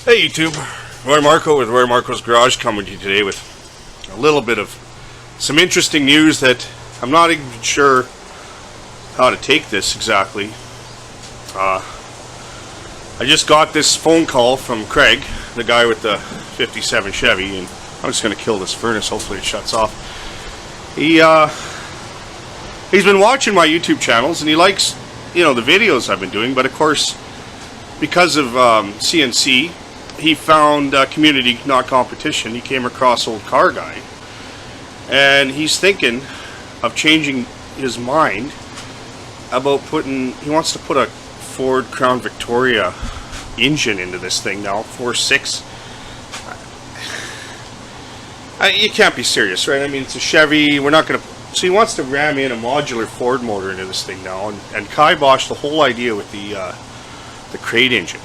Hey YouTube, Marko with Marko's Garage coming to you today with a little bit of some interesting news that I'm not even sure how to take this exactly. I just got this phone call from Craig, the guy with the 57 Chevy, and I'm just going to kill this furnace, hopefully it shuts off. He's been watching my YouTube channels and he likes, the videos I've been doing, but of course because of CNC, he found community, not competition. He came across Old Car Guy, and he's thinking of changing his mind about he wants to put a Ford Crown Victoria engine into this thing now, 4.6. You can't be serious, right? I mean, it's a Chevy. We're not going to. So he wants to ram in a modular Ford motor into this thing now, and kibosh the whole idea with the crate engine.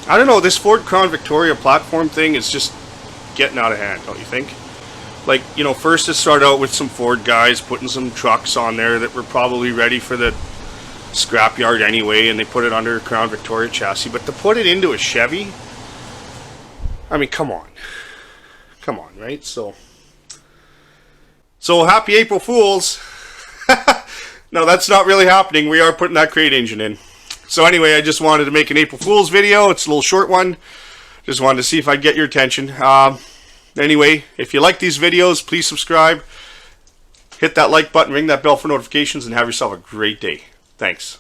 I don't know, this Ford Crown Victoria platform thing is just getting out of hand, don't you think? Like, first it started out with some Ford guys putting some trucks on there that were probably ready for the scrapyard anyway, and they put it under a Crown Victoria chassis. But to put it into a Chevy, I mean, come on. Come on, right? So happy April Fools. No, that's not really happening. We are putting that crate engine in. So anyway, I just wanted to make an April Fool's video. It's a little short one. Just wanted to see if I'd get your attention. Anyway, if you like these videos, please subscribe. Hit that like button, ring that bell for notifications, and have yourself a great day. Thanks.